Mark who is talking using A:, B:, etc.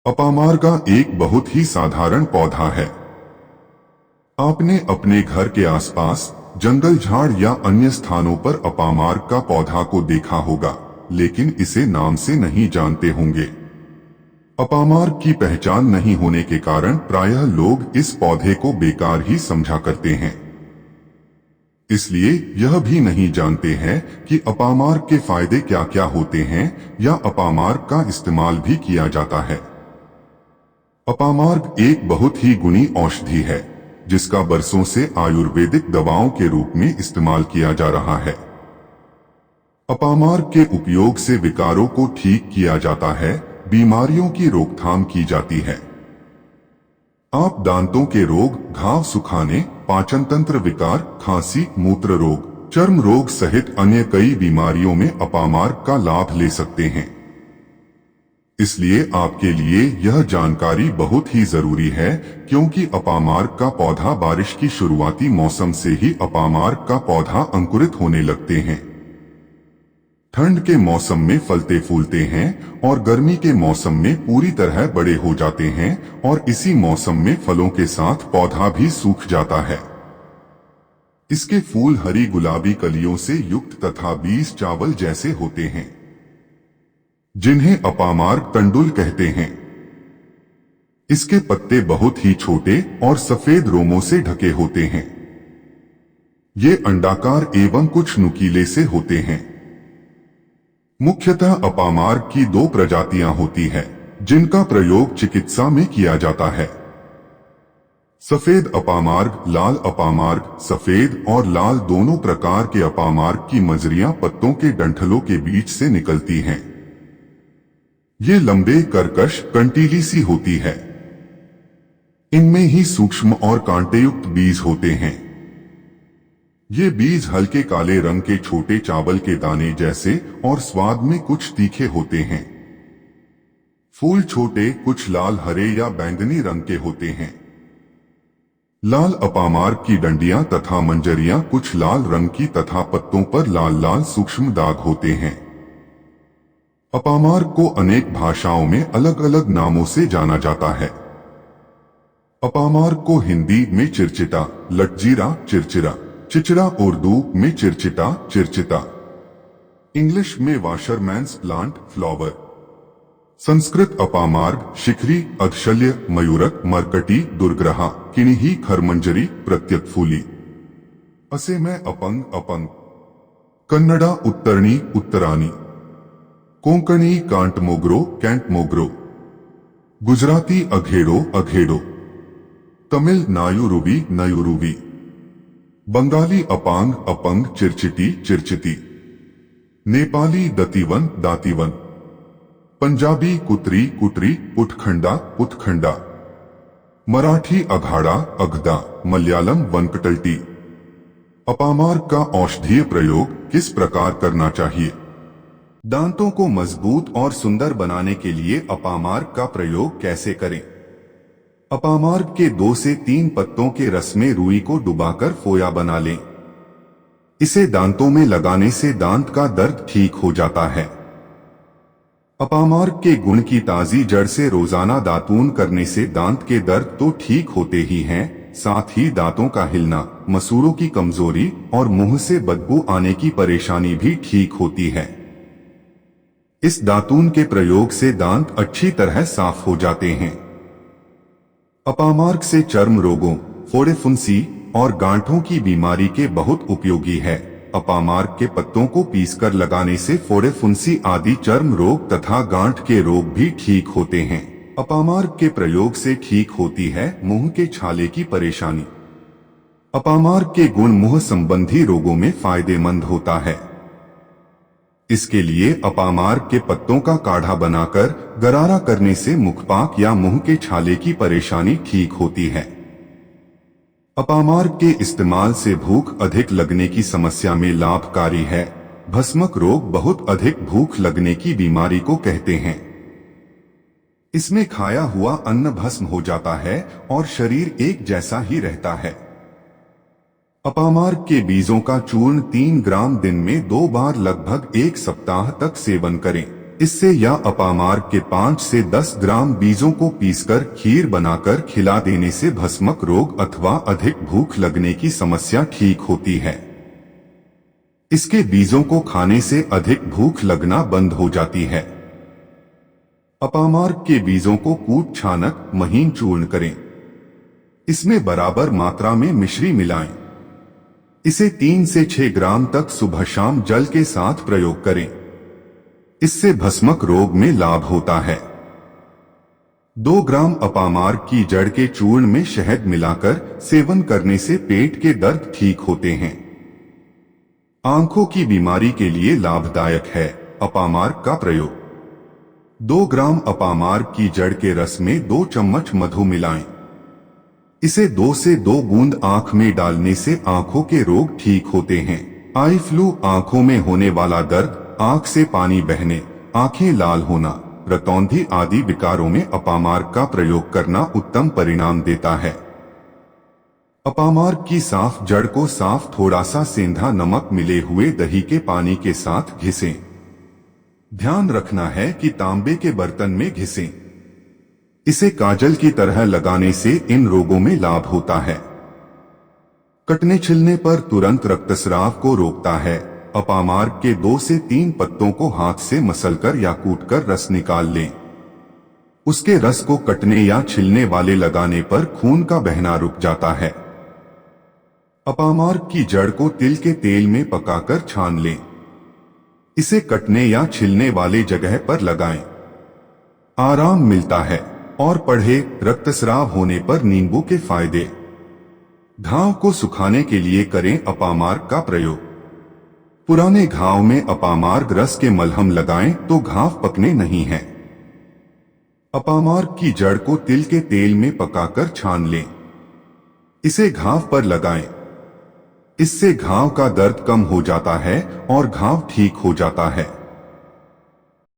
A: अपामार्गा एक बहुत ही साधारण पौधा है। आपने अपने घर के आसपास जंगल, झाड़ या अन्य स्थानों पर अपामार्ग का पौधा को देखा होगा, लेकिन इसे नाम से नहीं जानते होंगे। अपामार्ग की पहचान नहीं होने के कारण प्रायः लोग इस पौधे को बेकार ही समझा करते हैं। इसलिए यह भी नहीं जानते हैं कि अपामार्ग के फायदे क्या क्या होते हैं या अपामार्ग का इस्तेमाल भी किया जाता है। अपामार्ग एक बहुत ही गुणी औषधि है, जिसका बरसों से आयुर्वेदिक दवाओं के रूप में इस्तेमाल किया जा रहा है। अपामार्ग के उपयोग से विकारों को ठीक किया जाता है, बीमारियों की रोकथाम की जाती है। आप दांतों के रोग, घाव सुखाने, पाचन तंत्र विकार, खांसी, मूत्र रोग, चर्म रोग सहित अन्य कई बीमारियों में अपामार्ग का लाभ ले सकते हैं। इसलिए आपके लिए यह जानकारी बहुत ही जरूरी है, क्योंकि अपामार्ग का पौधा बारिश की शुरुआती मौसम से ही अपामार्ग का पौधा अंकुरित होने लगते हैं। ठंड के मौसम में फलते फूलते हैं और गर्मी के मौसम में पूरी तरह बड़े हो जाते हैं, और इसी मौसम में फलों के साथ पौधा भी सूख जाता है। इसके फूल हरी गुलाबी कलियों से युक्त तथा बीज चावल जैसे होते हैं, जिन्हें अपामार्ग तंडुल कहते हैं। इसके पत्ते बहुत ही छोटे और सफेद रोमों से ढके होते हैं। ये अंडाकार एवं कुछ नुकीले से होते हैं। मुख्यतः अपामार्ग की दो प्रजातियां होती हैं, जिनका प्रयोग चिकित्सा में किया जाता है। सफेद अपामार्ग, लाल अपामार्ग। सफेद और लाल दोनों प्रकार के अपामार्ग की मजरियां पत्तों के डंठलों के बीच से निकलती हैं। ये लंबे, कर्कश, कंटीली सी होती है। इनमें ही सूक्ष्म और कांटेयुक्त बीज होते हैं। ये बीज हल्के काले रंग के छोटे चावल के दाने जैसे और स्वाद में कुछ तीखे होते हैं। फूल छोटे, कुछ लाल, हरे या बैंगनी रंग के होते हैं। लाल अपामार्ग की डंडियां तथा मंजरियां कुछ लाल रंग की तथा पत्तों पर लाल लाल सूक्ष्म दाग होते हैं। अपामार्ग को अनेक भाषाओं में अलग अलग नामों से जाना जाता है। अपामार्ग को हिंदी में चिरचिटा, लटजीरा, चिरचिरा, चिचड़ा, उर्दू में चिरचिटा, चिरचिता, इंग्लिश में वाशरमैन्स प्लांट, फ्लावर, संस्कृत अपामार्ग, शिखरी, अधशल्य, मयूरक, मरकटी, दुर्ग्रहा, किणिही, खरमंजरी, प्रत्यक्फूली, असे में अपंग, अपंग, कन्नड़ा उत्तरणी, उत्तरानी, कोंकणी कांटमोग्रो, कैंटमोग्रो, गुजराती अघेड़ो, अघेड़ो, तमिल नायुरुवी, नयुरुवी, बंगाली अपांग, अपंग, चिरचिटी, चिरचिती, नेपाली दतिवन, दातिवन, पंजाबी कुतरी, कुटरी, पुटखंडा, पुतखंडा, मराठी अघाड़ा, अगदा, मलयालम वनकटल्टी। अपामार्ग का औषधीय प्रयोग किस प्रकार करना चाहिए? दांतों को मजबूत और सुंदर बनाने के लिए अपामार्ग का प्रयोग कैसे करें? अपामार्ग के 2 से 3 पत्तों के रस में रुई को डुबाकर फोया बना लें। इसे दांतों में लगाने से दांत का दर्द ठीक हो जाता है। अपामार्ग के गुण की ताजी जड़ से रोजाना दातून करने से दांत के दर्द तो ठीक होते ही हैं, साथ ही दांतों का हिलना, मसूड़ों की कमजोरी और मुंह से बदबू आने की परेशानी भी ठीक होती है। इस दातून के प्रयोग से दांत अच्छी तरह साफ हो जाते हैं। अपामार्ग से चर्म रोगों, फोड़े, फुंसी और गांठों की बीमारी के बहुत उपयोगी है। अपामार्ग के पत्तों को पीसकर लगाने से फोड़े, फुंसी आदि चर्म रोग तथा गांठ के रोग भी ठीक होते हैं। अपामार्ग के प्रयोग से ठीक होती है मुंह के छाले की परेशानी। अपामार्ग के गुण मुंह संबंधी रोगों में फायदेमंद होता है। इसके लिए अपामार्ग के पत्तों का काढ़ा बनाकर गरारा करने से मुखपाक या मुंह के छाले की परेशानी ठीक होती है। अपामार्ग के इस्तेमाल से भूख अधिक लगने की समस्या में लाभकारी है। भस्मक रोग बहुत अधिक भूख लगने की बीमारी को कहते हैं। इसमें खाया हुआ अन्न भस्म हो जाता है और शरीर एक जैसा ही रहता है। अपामार्ग के बीजों का चूर्ण 3 ग्राम दिन में 2 बार लगभग 1 सप्ताह तक सेवन करें। इससे या अपामार्ग के 5 से 10 ग्राम बीजों को पीसकर खीर बनाकर खिला देने से भस्मक रोग अथवा अधिक भूख लगने की समस्या ठीक होती है। इसके बीजों को खाने से अधिक भूख लगना बंद हो जाती है। अपामार्ग के बीजों को कूट छानक महीन चूर्ण करें। इसमें बराबर मात्रा में मिश्री मिलाएं। इसे 3 से 6 ग्राम तक सुबह शाम जल के साथ प्रयोग करें। इससे भस्मक रोग में लाभ होता है। 2 ग्राम अपामार्ग की जड़ के चूर्ण में शहद मिलाकर सेवन करने से पेट के दर्द ठीक होते हैं। आंखों की बीमारी के लिए लाभदायक है अपामार्ग का प्रयोग। 2 ग्राम अपामार्ग की जड़ के रस में 2 चम्मच मधु मिलाएं। इसे 2 से 2 बूंद आंख में डालने से आंखों के रोग ठीक होते हैं। आई फ्लू, आंखों में होने वाला दर्द, आंख से पानी बहने, आंखें लाल होना, रतौंधी आदि विकारों में अपामार्ग का प्रयोग करना उत्तम परिणाम देता है। अपामार्ग की साफ जड़ को साफ थोड़ा सा सेंधा नमक मिले हुए दही के पानी के साथ घिसें। ध्यान रखना है कि तांबे के बर्तन में घिसें। इसे काजल की तरह लगाने से इन रोगों में लाभ होता है। कटने छिलने पर तुरंत रक्तस्राव को रोकता है। अपामार्ग के 2 से 3 पत्तों को हाथ से मसलकर या कूटकर रस निकाल लें। उसके रस को कटने या छिलने वाले लगाने पर खून का बहना रुक जाता है। अपामार्ग की जड़ को तिल के तेल में पकाकर छान लें। इसे कटने या छिलने वाले जगह पर लगाएं। आराम मिलता है। और पढ़े रक्तस्राव होने पर नींबू के फायदे। घाव को सुखाने के लिए करें अपामार्ग का प्रयोग। पुराने घाव में अपामार्ग रस के मलहम लगाएं तो घाव पकने नहीं है। अपामार्ग की जड़ को तिल के तेल में पकाकर छान लें। इसे घाव पर लगाएं। इससे घाव का दर्द कम हो जाता है और घाव ठीक हो जाता है।